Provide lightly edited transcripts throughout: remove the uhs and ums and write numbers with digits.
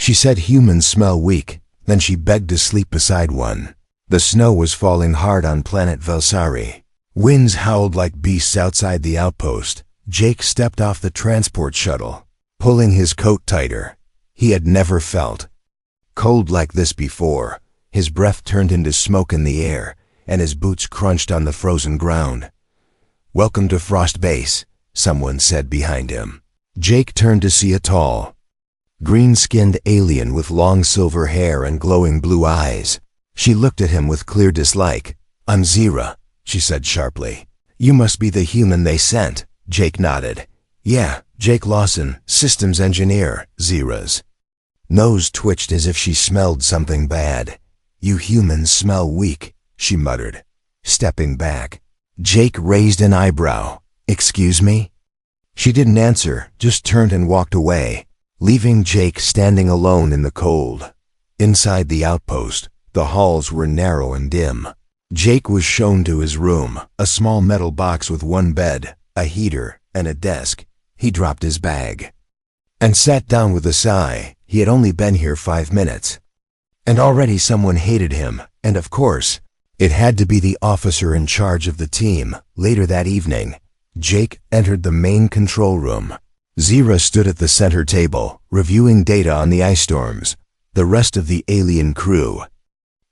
She said humans smell weak, then she begged to sleep beside one. The snow was falling hard on planet Velsari. Winds howled like beasts outside the outpost. Jake stepped off the transport shuttle, pulling his coat tighter. He had never felt cold like this before. His breath turned into smoke in the air, and his boots crunched on the frozen ground. "Welcome to Frost Base," someone said behind him. Jake turned to see a tall, green-skinned alien with long silver hair and glowing blue eyes. She looked at him with clear dislike. "I'm Zira," she said sharply. "You must be the human they sent." Jake nodded. "Yeah, Jake Lawson, systems engineer." Zira's nose twitched as if she smelled something bad. "You humans smell weak," she muttered, stepping back. Jake raised an eyebrow. "Excuse me?" She didn't answer, just turned and walked away, leaving Jake standing alone in the cold. Inside the outpost, the halls were narrow and dim. Jake was shown to his room, a small metal box with one bed, a heater, and a desk. He dropped his bag and sat down with a sigh. He had only been here 5 minutes. And already someone hated him, and of course, it had to be the officer in charge of the team. Later that evening, Jake entered the main control room. Zira stood at the center table, reviewing data on the ice storms. The rest of the alien crew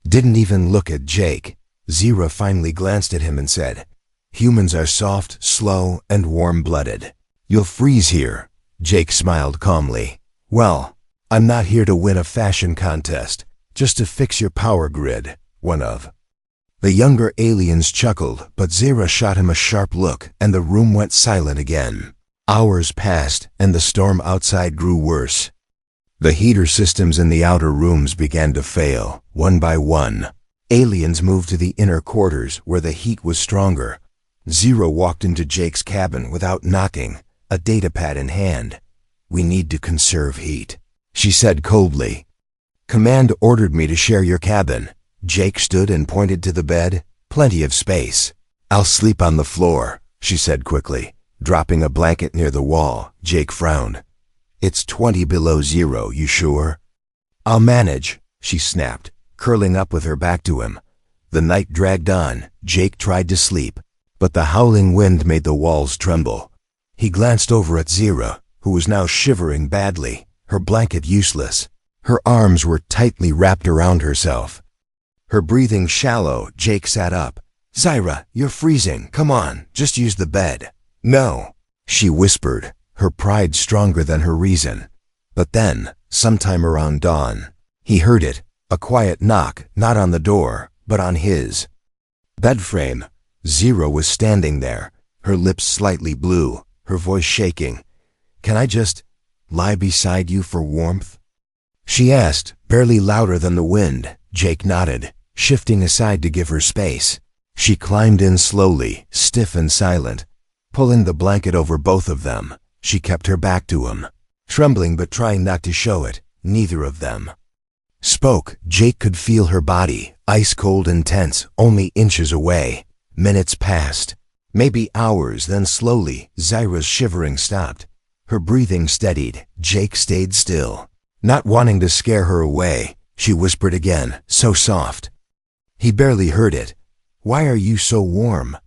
didn't even look at Jake. Zira finally glanced at him and said, "Humans are soft, slow, and warm-blooded. You'll freeze here." Jake smiled calmly. "Well, I'm not here to win a fashion contest, just to fix your power grid." One of the younger aliens chuckled, but Zira shot him a sharp look, and the room went silent again. Hours passed, and the storm outside grew worse. The heater systems in the outer rooms began to fail, one by one. Aliens moved to the inner quarters, where the heat was stronger. Zira walked into Jake's cabin without knocking, a datapad in hand. "We need to conserve heat," she said coldly. "Command ordered me to share your cabin." Jake stood and pointed to the bed. "Plenty of space." "I'll sleep on the floor," she said quickly, dropping a blanket near the wall. Jake frowned. "It's 20 below zero, you sure?" "I'll manage," she snapped, curling up with her back to him. The night dragged on. Jake tried to sleep, but the howling wind made the walls tremble. He glanced over at Zira, who was now shivering badly, her blanket useless. Her arms were tightly wrapped around herself, her breathing shallow. Jake sat up. "Zira, you're freezing. Come on, just use the bed." "No," she whispered, her pride stronger than her reason. But then, sometime around dawn, he heard it, a quiet knock, not on the door, but on his bed frame. Zira was standing there, her lips slightly blue, her voice shaking. "Can I just lie beside you for warmth?" she asked, barely louder than the wind. Jake nodded, shifting aside to give her space. She climbed in slowly, stiff and silent, pulling the blanket over both of them. She kept her back to him, trembling but trying not to show it. Neither of them spoke. Jake could feel her body, ice cold and tense, only inches away. Minutes passed, maybe hours, then slowly, Zira's shivering stopped. Her breathing steadied. Jake stayed still, not wanting to scare her away. She whispered again, so soft he barely heard it. "Why are you so warm?"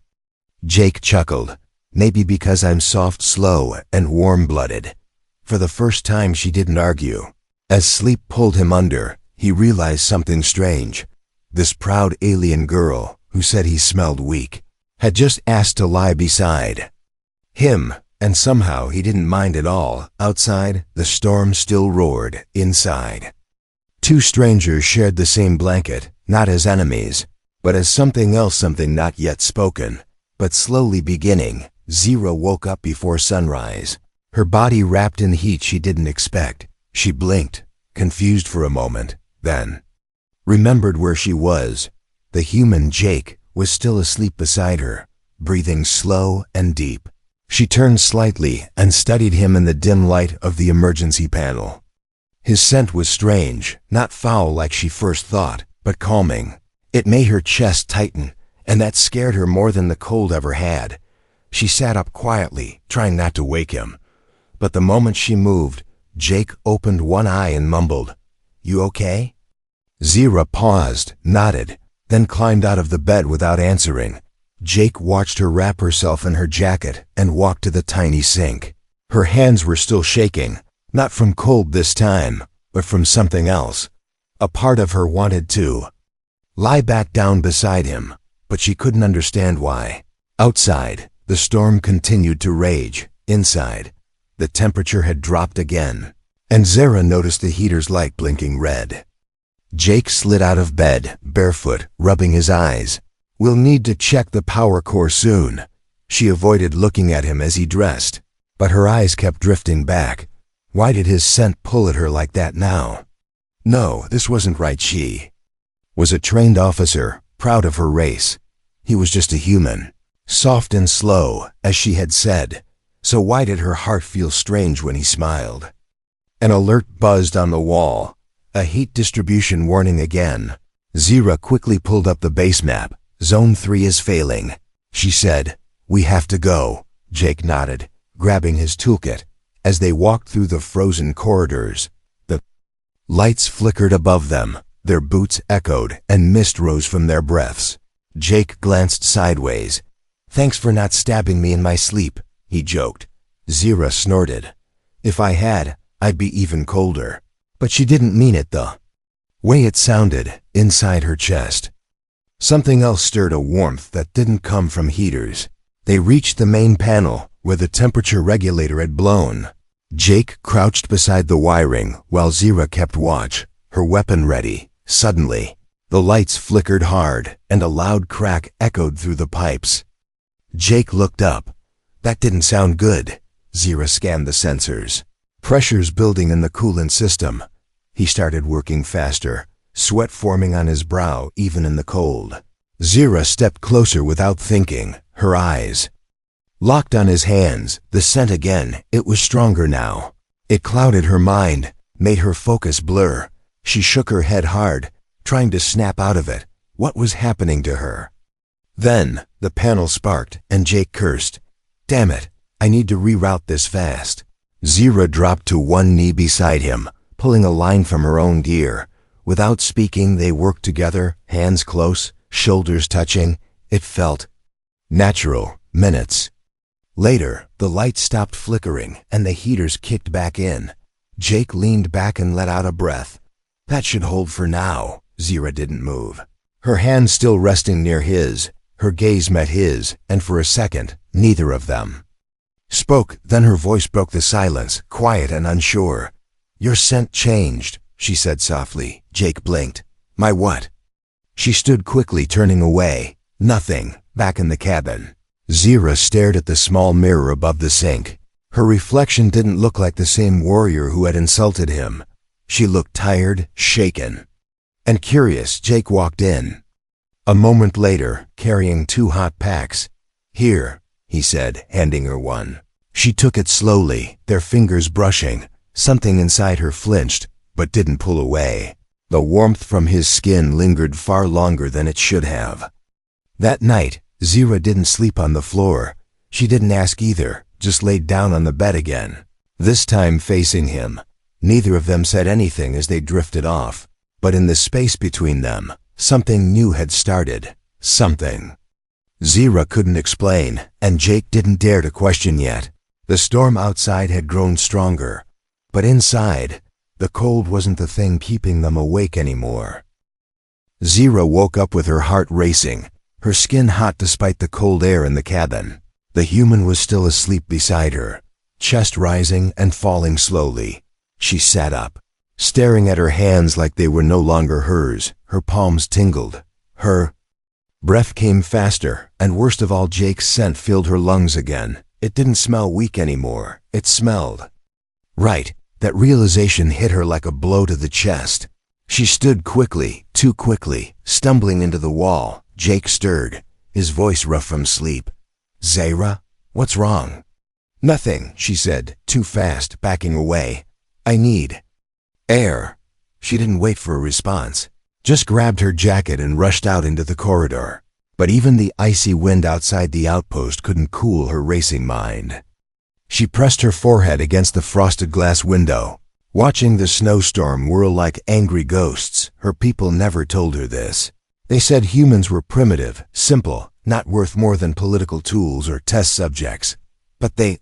Jake chuckled. "Maybe because I'm soft, slow, and warm-blooded." For the first time, she didn't argue. As sleep pulled him under, he realized something strange. This proud alien girl, who said he smelled weak, had just asked to lie beside him, and somehow he didn't mind at all. Outside, the storm still roared. Inside, two strangers shared the same blanket, not as enemies, but as something else, something not yet spoken, but slowly beginning. Zira woke up before sunrise, her body wrapped in heat she didn't expect. She blinked, confused for a moment, then remembered where she was. The human Jake was still asleep beside her, breathing slow and deep. She turned slightly and studied him in the dim light of the emergency panel. His scent was strange, not foul like she first thought, but calming. It made her chest tighten, and that scared her more than the cold ever had. She sat up quietly, trying not to wake him. But the moment she moved, Jake opened one eye and mumbled, You okay?" Zira paused, nodded, then climbed out of the bed without answering. Jake watched her wrap herself in her jacket and walk to the tiny sink. Her hands were still shaking, not from cold this time, but from something else. A part of her wanted to lie back down beside him, but she couldn't understand why. Outside, the storm continued to rage. Inside, the temperature had dropped again, and Zara noticed the heater's light blinking red. Jake slid out of bed, barefoot, rubbing his eyes. "We'll need to check the power core soon." She avoided looking at him as he dressed, but her eyes kept drifting back. Why did his scent pull at her like that now? No, this wasn't right. She was a trained officer, proud of her race. He was just a human, soft and slow, as she had said. So why did her heart feel strange when he smiled? An alert buzzed on the wall. A heat distribution warning again. Zira quickly pulled up the base map. "Zone 3 is failing," she said. "We have to go." Jake nodded, grabbing his toolkit. As they walked through the frozen corridors, the lights flickered above them, their boots echoed, and mist rose from their breaths. Jake glanced sideways. "Thanks for not stabbing me in my sleep," he joked. Zira snorted. "If I had, I'd be even colder." But she didn't mean it the way it sounded inside her chest. Something else stirred, a warmth that didn't come from heaters. They reached the main panel, where the temperature regulator had blown. Jake crouched beside the wiring, while Zira kept watch, her weapon ready. Suddenly, the lights flickered hard, and a loud crack echoed through the pipes. Jake looked up. That didn't sound good. Zira scanned the sensors. Pressures building in the coolant system. He started working faster, sweat forming on his brow even in the cold. Zira stepped closer without thinking, her eyes locked on his hands. The scent again, it was stronger now. It clouded her mind, made her focus blur. She shook her head hard, trying to snap out of it. What was happening to her? Then, the panel sparked, and Jake cursed. "Damn it, I need to reroute this fast." Zira dropped to one knee beside him, pulling a line from her own gear. Without speaking, they worked together, hands close, shoulders touching. It felt natural. Minutes later, the lights stopped flickering, and the heaters kicked back in. Jake leaned back and let out a breath. That should hold for now. Zira didn't move, her hand still resting near his. Her gaze met his, and for a second, neither of them spoke. Then her voice broke the silence, quiet and unsure. "Your scent changed," she said softly. Jake blinked. "My what?" She stood quickly, turning away. Nothing. Back in the cabin, Zira stared at the small mirror above the sink. Her reflection didn't look like the same warrior who had insulted him. She looked tired, shaken, and curious. Jake walked in a moment later, carrying 2 hot packs. "Here," he said, handing her one. She took it slowly, their fingers brushing. Something inside her flinched, but didn't pull away. The warmth from his skin lingered far longer than it should have. That night, Zira didn't sleep on the floor. She didn't ask either, just laid down on the bed again, this time facing him. Neither of them said anything as they drifted off, but in the space between them, something new had started. Something Zira couldn't explain, and Jake didn't dare to question yet. The storm outside had grown stronger, but inside, the cold wasn't the thing keeping them awake anymore. Zira woke up with her heart racing, her skin hot despite the cold air in the cabin. The human was still asleep beside her, chest rising and falling slowly. She sat up, staring at her hands like they were no longer hers. Her palms tingled. Her breath came faster, and worst of all, Jake's scent filled her lungs again. It didn't smell weak anymore. It smelled right. That realization hit her like a blow to the chest. She stood quickly, too quickly, stumbling into the wall. Jake stirred, his voice rough from sleep. "Zira, what's wrong?" "Nothing," she said, too fast, backing away. "I need air." She didn't wait for a response, just grabbed her jacket and rushed out into the corridor. But even the icy wind outside the outpost couldn't cool her racing mind. She pressed her forehead against the frosted glass window. watching the snowstorm whirl like angry ghosts. Her people never told her this. They said humans were primitive, simple, not worth more than political tools or test subjects. But they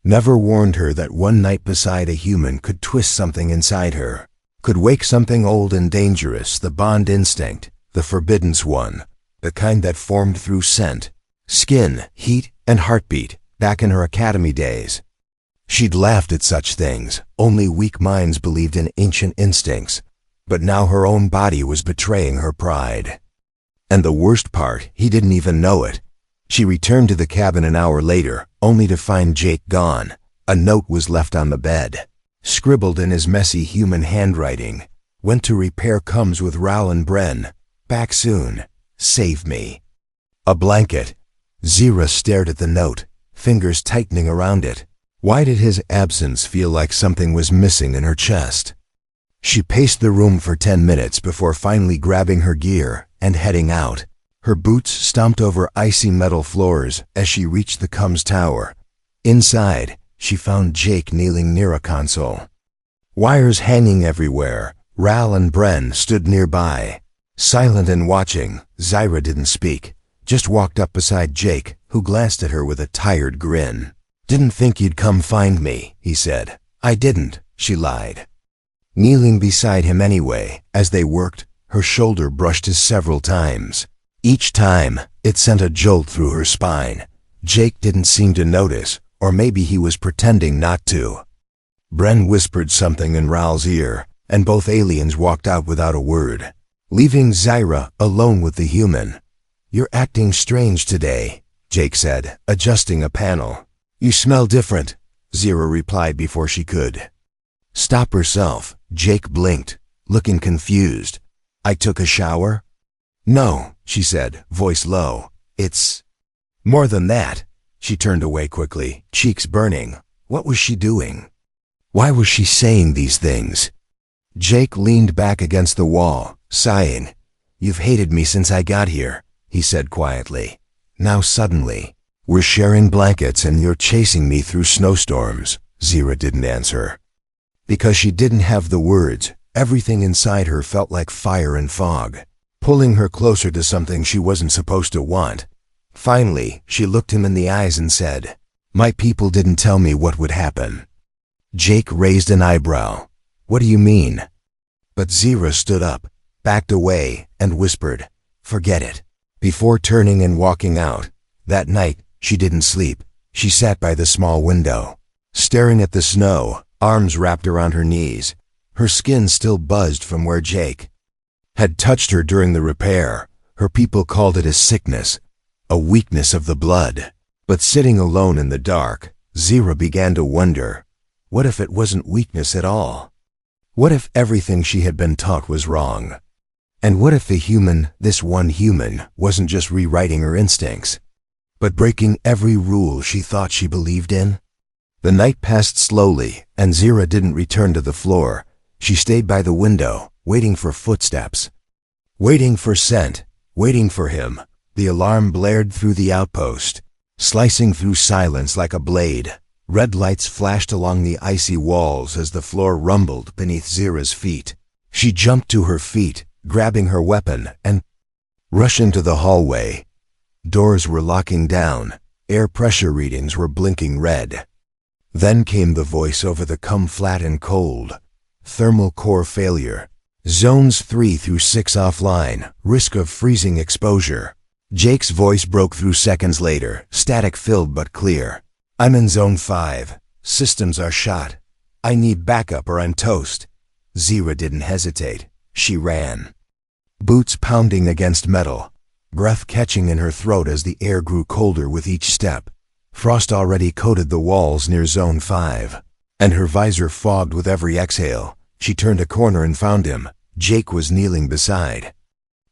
never warned her that one night beside a human could twist something inside her, could wake something old and dangerous, the bond instinct, the forbidden one, the kind that formed through scent, skin, heat, and heartbeat, back in her academy days. She'd laughed at such things. Only weak minds believed in ancient instincts. But now her own body was betraying her pride. And the worst part, he didn't even know it. She returned to the cabin an hour later, only to find Jake gone. A note was left on the bed, scribbled in his messy human handwriting. Went to repair, comes with Raoul and Bren. Back soon. Save me. A blanket. Zira stared at the note, fingers tightening around it. Why did his absence feel like something was missing in her chest? She paced the room for 10 minutes before finally grabbing her gear and heading out. Her boots stomped over icy metal floors as she reached the Combs Tower. Inside, she found Jake kneeling near a console. Wires hanging everywhere. Raoul and Bren stood nearby. Silent and watching, Zira didn't speak, just walked up beside Jake, who glanced at her with a tired grin. "Didn't think you'd come find me," he said. "I didn't," she lied. Kneeling beside him anyway, as they worked, her shoulder brushed his several times. Each time, it sent a jolt through her spine. Jake didn't seem to notice, or maybe he was pretending not to. Bren whispered something in Raoul's ear, and both aliens walked out without a word, leaving Zira alone with the human. "You're acting strange today," Jake said, adjusting a panel. "You smell different," Zira replied before she could stop herself. Jake blinked, looking confused. "I took a shower?" "No," she said, voice low. "It's more than that." She turned away quickly, cheeks burning. What was she doing? Why was she saying these things? Jake leaned back against the wall, sighing. "You've hated me since I got here," he said quietly. "Now suddenly, we're sharing blankets and you're chasing me through snowstorms." Zira didn't answer. Because she didn't have the words, everything inside her felt like fire and fog, pulling her closer to something she wasn't supposed to want. Finally, she looked him in the eyes and said, "My people didn't tell me what would happen." Jake raised an eyebrow. "What do you mean?" But Zira stood up, backed away, and whispered, "Forget it," before turning and walking out. That night, she didn't sleep. She sat by the small window, staring at the snow, arms wrapped around her knees. Her skin still buzzed from where Jake had touched her during the repair. Her people called it a sickness, a weakness of the blood. But sitting alone in the dark, Zira began to wonder, what if it wasn't weakness at all? What if everything she had been taught was wrong? And what if the human, this one human, wasn't just rewriting her instincts, but breaking every rule she thought she believed in? The night passed slowly, and Zira didn't return to the floor. She stayed by the window, waiting for footsteps, waiting for scent, waiting for him. The alarm blared through the outpost, slicing through silence like a blade. Red lights flashed along the icy walls as the floor rumbled beneath Zira's feet. She jumped to her feet, grabbing her weapon, and rushed into the hallway. Doors were locking down. Air pressure readings were blinking red. Then came the voice over the "come flat and cold." Thermal core failure. Zones 3 through 6 offline. Risk of freezing exposure. Jake's voice broke through seconds later, static-filled but clear. "I'm in Zone 5. Systems are shot. I need backup or I'm toast." Zira didn't hesitate. She ran, boots pounding against metal, breath catching in her throat as the air grew colder with each step. Frost already coated the walls near Zone 5, and her visor fogged with every exhale. She turned a corner and found him. Jake was kneeling beside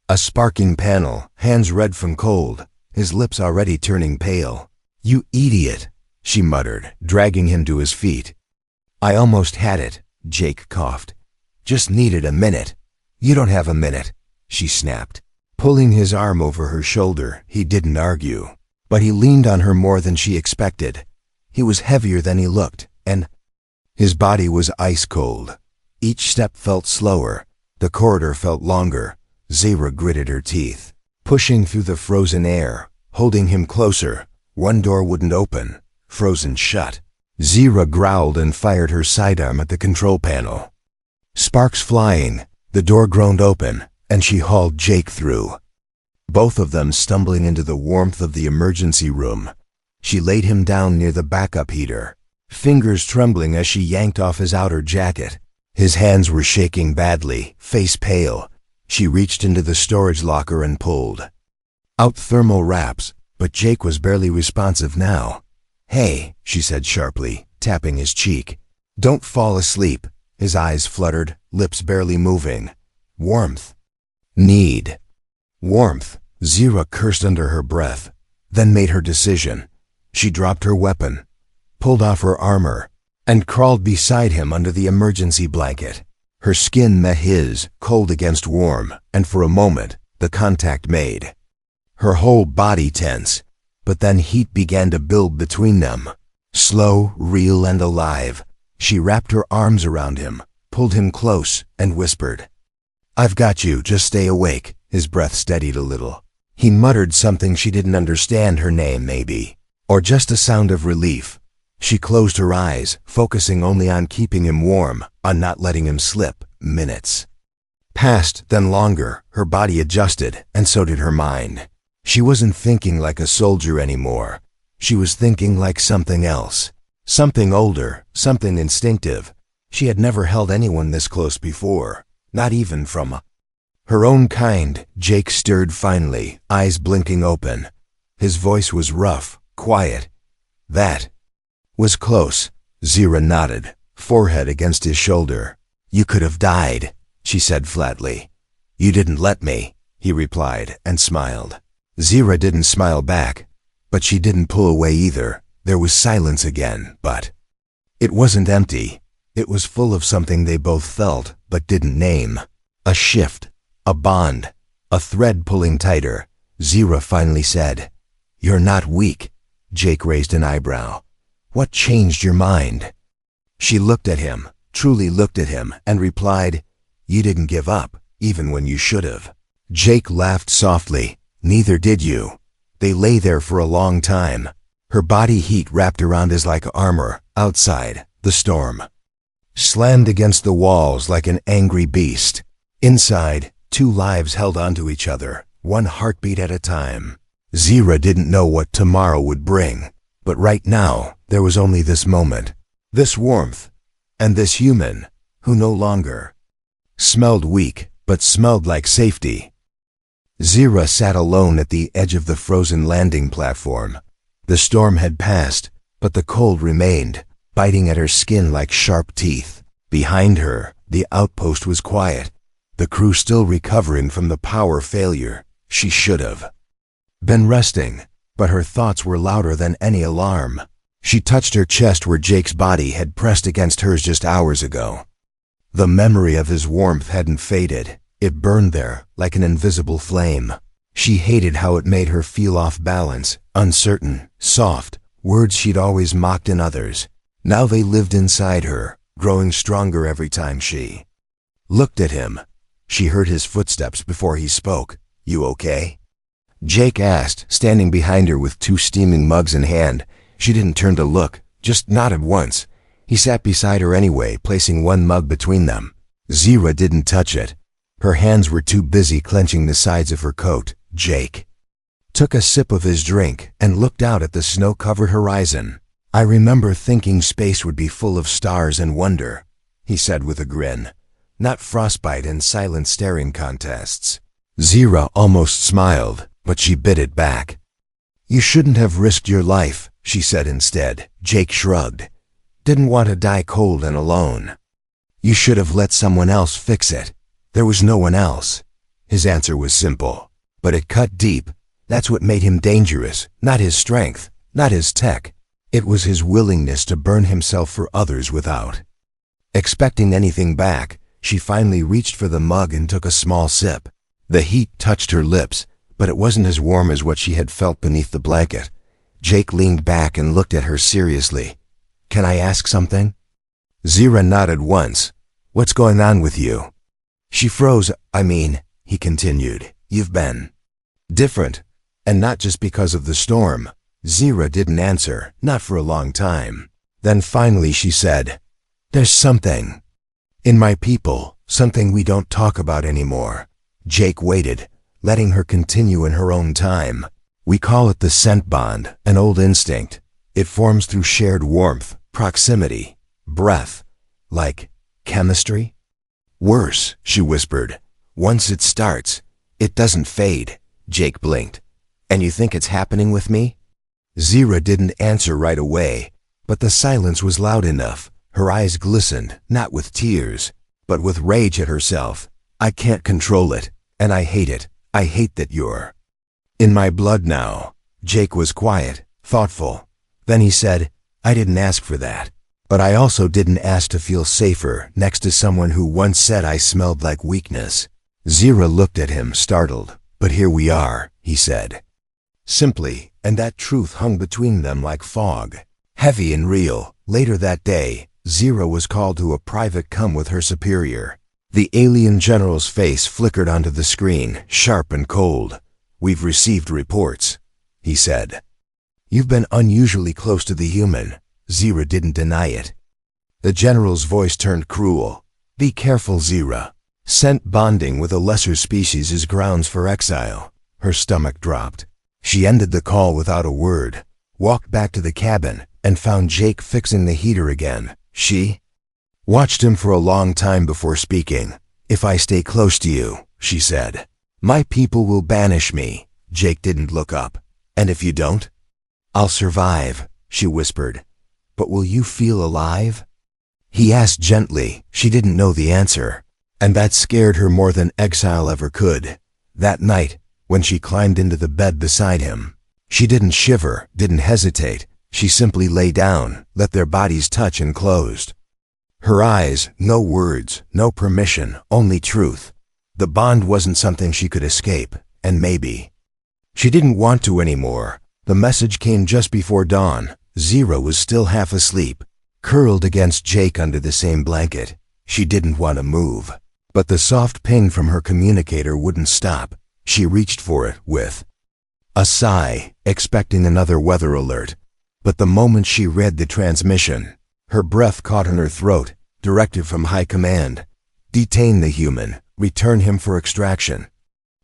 a sparking panel, hands red from cold, his lips already turning pale. "You idiot," she muttered, dragging him to his feet. "I almost had it," Jake coughed. "Just needed a minute." "You don't have a minute," she snapped. Pulling his arm over her shoulder, he didn't argue, but he leaned on her more than she expected. He was heavier than he looked, and His body was ice cold. Each step felt slower. The corridor felt longer. Zira gritted her teeth, pushing through the frozen air, holding him closer. One door wouldn't open, frozen shut. Zira growled and fired her sidearm at the control panel. Sparks flying, the door groaned open, and she hauled Jake through. Both of them stumbling into the warmth of the emergency room. She laid him down near the backup heater, fingers trembling as she yanked off his outer jacket. His hands were shaking badly, face pale. She reached into the storage locker and pulled out thermal wraps, but Jake was barely responsive now. "Hey," she said sharply, tapping his cheek. "Don't fall asleep." His eyes fluttered, lips barely moving. "Warmth. Need. Warmth." Zira cursed under her breath, then made her decision. She dropped her weapon, pulled off her armor, and crawled beside him under the emergency blanket. Her skin met his, cold against warm, and for a moment, the contact made. Her whole body tense, but then heat began to build between them. Slow, real, and alive. She wrapped her arms around him, pulled him close, and whispered, "I've got you, just stay awake." His breath steadied a little. He muttered something she didn't understand, her name maybe, or just a sound of relief. She closed her eyes, focusing only on keeping him warm, on not letting him slip. Minutes passed, then longer. Her body adjusted, and so did her mind. She wasn't thinking like a soldier anymore. She was thinking like something else. Something older, something instinctive. She had never held anyone this close before, not even from her own kind. Jake stirred finally, eyes blinking open. His voice was rough, quiet. "That was close." Zira nodded, forehead against his shoulder. "You could have died," she said flatly. "You didn't let me," he replied, and smiled. Zira didn't smile back, but she didn't pull away either. There was silence again, but it wasn't empty. It was full of something they both felt, but didn't name. A shift, a bond, a thread pulling tighter. Zira finally said, "You're not weak." Jake raised an eyebrow. "What changed your mind?" She looked at him, truly looked at him, and replied, "You didn't give up, even when you should have." Jake laughed softly. "Neither did you." They lay there for a long time. Her body heat wrapped around his like armor. Outside, the storm slammed against the walls like an angry beast. Inside, two lives held onto each other, one heartbeat at a time. Zira didn't know what tomorrow would bring, but right now, there was only this moment, this warmth, and this human, who no longer smelled weak, but smelled like safety. Zira sat alone at the edge of the frozen landing platform. The storm had passed, but the cold remained, biting at her skin like sharp teeth. Behind her, the outpost was quiet, the crew still recovering from the power failure. She should have been resting, but her thoughts were louder than any alarm. She touched her chest where Jake's body had pressed against hers just hours ago. The memory of his warmth hadn't faded. It burned there like an invisible flame. She hated how it made her feel off balance, uncertain, soft, words she'd always mocked in others. Now they lived inside her, growing stronger every time she looked at him. She heard his footsteps before he spoke. "You okay?" Jake asked, standing behind her with two steaming mugs in hand. She didn't turn to look, just nodded once. He sat beside her anyway, placing one mug between them. Zira didn't touch it. Her hands were too busy clenching the sides of her coat. Jake took a sip of his drink and looked out at the snow-covered horizon. "I remember thinking space would be full of stars and wonder," he said with a grin. "Not frostbite and silent staring contests." Zira almost smiled, but she bit it back. "You shouldn't have risked your life," she said instead. Jake shrugged. "Didn't want to die cold and alone." "You should have let someone else fix it." "There was no one else." His answer was simple, but it cut deep. That's what made him dangerous, not his strength, not his tech. It was his willingness to burn himself for others without expecting anything back. She finally reached for the mug and took a small sip. The heat touched her lips, but it wasn't as warm as what she had felt beneath the blanket. Jake leaned back and looked at her seriously. "Can I ask something?" Zira nodded once. What's going on with you? She froze. He continued, you've been different. And not just because of the storm. Zira didn't answer, not for a long time. Then finally she said, there's something in my people, something we don't talk about anymore. Jake waited, letting her continue in her own time. We call it the scent bond, an old instinct. It forms through shared warmth, proximity, breath, like chemistry. Worse, she whispered. Once it starts, it doesn't fade. Jake blinked. And you think it's happening with me? Zira didn't answer right away, but the silence was loud enough. Her eyes glistened, not with tears, but with rage at herself. I can't control it, and I hate it. I hate that you're in my blood now. Jake was quiet, thoughtful. Then he said, I didn't ask for that. But I also didn't ask to feel safer next to someone who once said I smelled like weakness. Zira looked at him, startled. But here we are, he said. Simply, and that truth hung between them like fog. Heavy and real. Later that day, Zira was called to a private come with her superior. The alien general's face flickered onto the screen, sharp and cold. We've received reports, he said. You've been unusually close to the human. Zira didn't deny it. The general's voice turned cruel. Be careful, Zira. Scent bonding with a lesser species is grounds for exile. Her stomach dropped. She ended the call without a word, walked back to the cabin, and found Jake fixing the heater again. She watched him for a long time before speaking. If I stay close to you, she said, my people will banish me. Jake didn't look up. And if you don't? I'll survive, she whispered. But will you feel alive? He asked gently. She didn't know the answer. And that scared her more than exile ever could. That night, when she climbed into the bed beside him, she didn't shiver, didn't hesitate. She simply lay down, let their bodies touch, and closed. Her eyes, no words, no permission, only truth. The bond wasn't something she could escape, and maybe she didn't want to anymore. The message came just before dawn. Zira was still half asleep, curled against Jake under the same blanket. She didn't want to move. But the soft ping from her communicator wouldn't stop. She reached for it with a sigh, expecting another weather alert. But the moment she read the transmission, her breath caught in her throat, directive from high command. Detain the human, return him for extraction.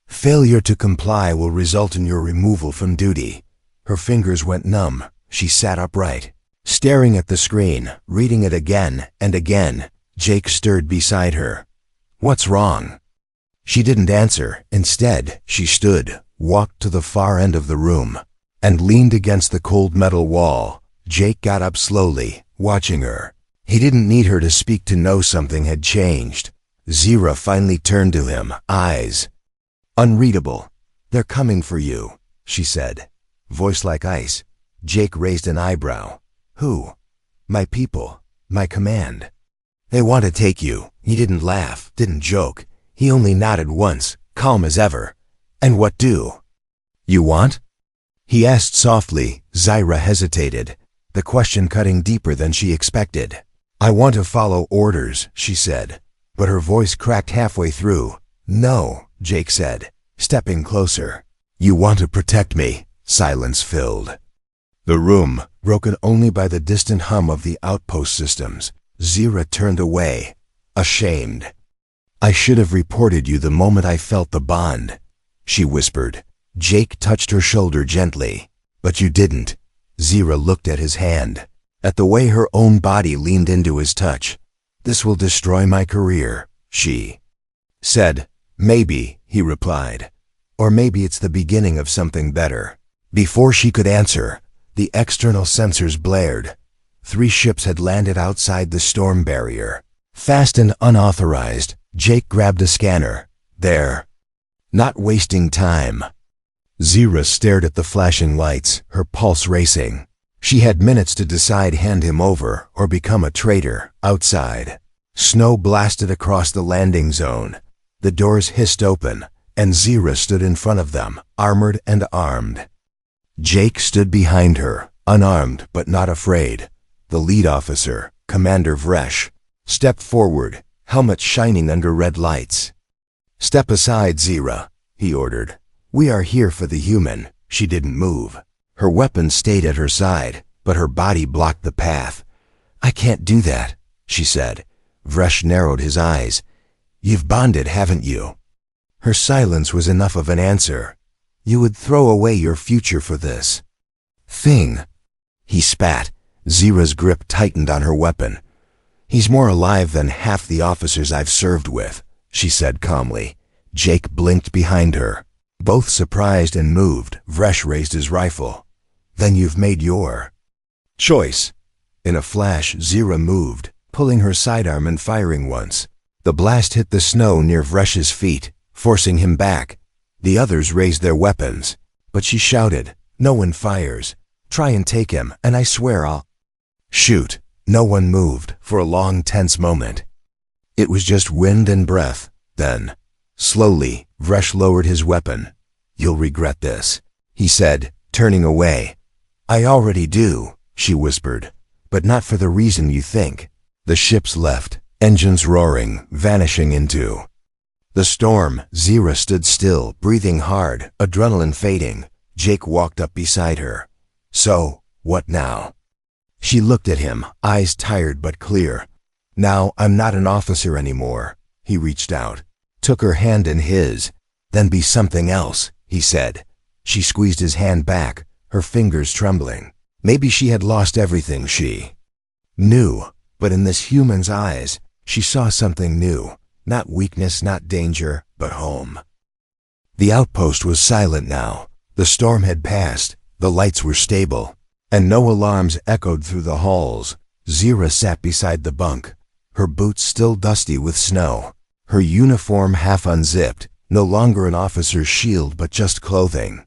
Failure to comply will result in your removal from duty. Her fingers went numb. She sat upright, staring at the screen, reading it again and again. Jake stirred beside her. What's wrong? She didn't answer. Instead, she stood, walked to the far end of the room, and leaned against the cold metal wall. Jake got up slowly, watching her. He didn't need her to speak to know something had changed. Zira finally turned to him, eyes unreadable. They're coming for you, she said, voice like ice. Jake raised an eyebrow. Who? My people, my command. They want to take you. He didn't laugh, didn't joke. He only nodded once, calm as ever. And what do you want? He asked softly. Zira hesitated, the question cutting deeper than she expected. I want to follow orders, she said, but her voice cracked halfway through. No, Jake said, stepping closer. You want to protect me. Silence filled the room, broken only by the distant hum of the outpost systems. Zira turned away, ashamed. I should have reported you the moment I felt the bond, she whispered. Jake touched her shoulder gently. But you didn't. Zira looked at his hand, at the way her own body leaned into his touch. This will destroy my career, she said. Maybe, he replied. Or maybe it's the beginning of something better. Before she could answer, the external sensors blared. 3 ships had landed outside the storm barrier. Fast and unauthorized, Jake grabbed a scanner. There. Not wasting time. Zira stared at the flashing lights, her pulse racing. She had minutes to decide: hand him over or become a traitor. Outside, snow blasted across the landing zone. The doors hissed open, and Zira stood in front of them, armored and armed. Jake stood behind her, unarmed but not afraid. The lead officer, Commander Vresh, Step forward, helmet shining under red lights. Step aside, Zira, he ordered. We are here for the human. She didn't move. Her weapon stayed at her side, but her body blocked the path. I can't do that, she said. Vresh narrowed his eyes. You've bonded, haven't you? Her silence was enough of an answer. You would throw away your future for this thing. He spat. Zira's grip tightened on her weapon. He's more alive than half the officers I've served with, she said calmly. Jake blinked behind her. Both surprised and moved, Vresh raised his rifle. Then you've made your choice. In a flash, Zira moved, pulling her sidearm and firing once. The blast hit the snow near Vresh's feet, forcing him back. The others raised their weapons, but she shouted, No one fires. Try and take him, and I swear I'll shoot. No one moved for a long, tense moment. It was just wind and breath. Then, slowly, Vresh lowered his weapon. You'll regret this, he said, turning away. I already do, she whispered, but not for the reason you think. The ships left, engines roaring, vanishing into the storm. Zira stood still, breathing hard, adrenaline fading. Jake walked up beside her. So, what now? She looked at him, eyes tired but clear. Now I'm not an officer anymore. He reached out, took her hand in his. Then be something else, he said. She squeezed his hand back, her fingers trembling. Maybe she had lost everything she knew, but in this human's eyes, she saw something new. Not weakness, not danger, but home. The outpost was silent now. The storm had passed, the lights were stable, and no alarms echoed through the halls. Zira sat beside the bunk, her boots still dusty with snow, her uniform half unzipped, no longer an officer's shield but just clothing.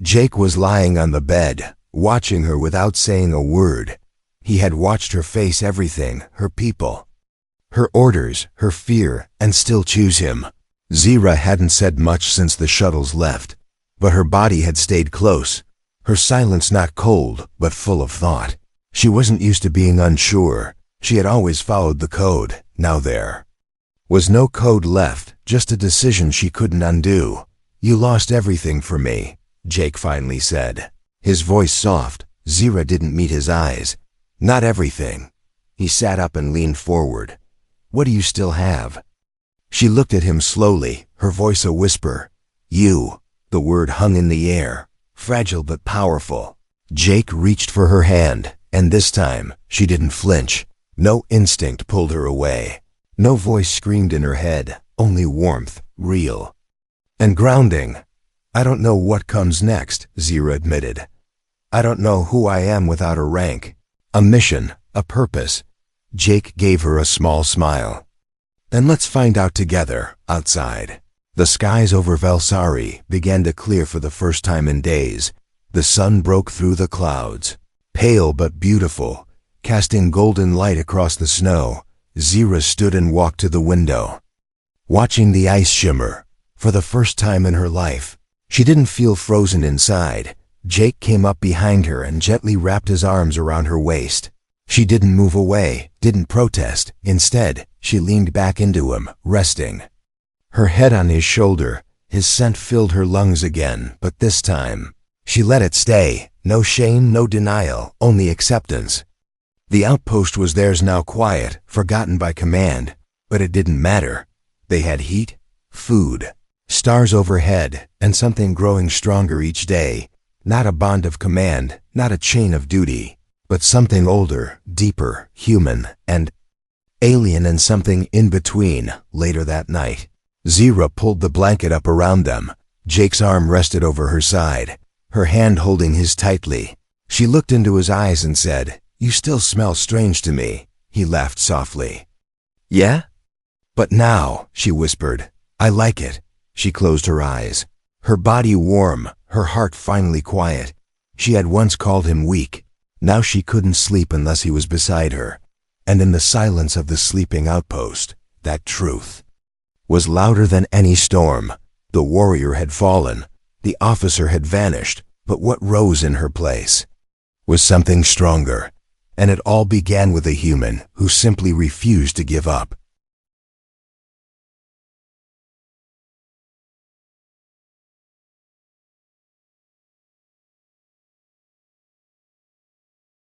Jake was lying on the bed, watching her without saying a word. He had watched her face everything, her people, her orders, her fear, and still choose him. Zira hadn't said much since the shuttles left, but her body had stayed close, her silence not cold, but full of thought. She wasn't used to being unsure. She had always followed the code. Now there was no code left, just a decision she couldn't undo. You lost everything for me, Jake finally said. His voice soft. Zira didn't meet his eyes. Not everything. He sat up and leaned forward. What do you still have? She looked at him slowly, her voice a whisper. You. The word hung in the air, fragile but powerful. Jake reached for her hand, and this time, she didn't flinch. No instinct pulled her away. No voice screamed in her head, only warmth, real and grounding. I don't know what comes next, Zira admitted. I don't know who I am without a rank, a mission, a purpose. Jake gave her a small smile. Then let's find out together, outside. The skies over Velsari began to clear for the first time in days. The sun broke through the clouds, pale but beautiful, casting golden light across the snow. Zira stood and walked to the window, watching the ice shimmer. For the first time in her life, she didn't feel frozen inside. Jake came up behind her and gently wrapped his arms around her waist. She didn't move away, didn't protest. Instead, she leaned back into him, resting, her head on his shoulder. His scent filled her lungs again, but this time, she let it stay. No shame, no denial, only acceptance. The outpost was theirs now, quiet, forgotten by command, but it didn't matter. They had heat, food, stars overhead, and something growing stronger each day. Not a bond of command, not a chain of duty, but something older, deeper, human, and alien, and something in between. Later that night, Zira pulled the blanket up around them. Jake's arm rested over her side, her hand holding his tightly. She looked into his eyes and said, You still smell strange to me. He laughed softly. Yeah? But now, she whispered, I like it. She closed her eyes, her body warm, her heart finally quiet. She had once called him weak. Now she couldn't sleep unless he was beside her. And in the silence of the sleeping outpost, that truth was louder than any storm. The warrior had fallen. The officer had vanished. But what rose in her place was something stronger. And it all began with a human who simply refused to give up.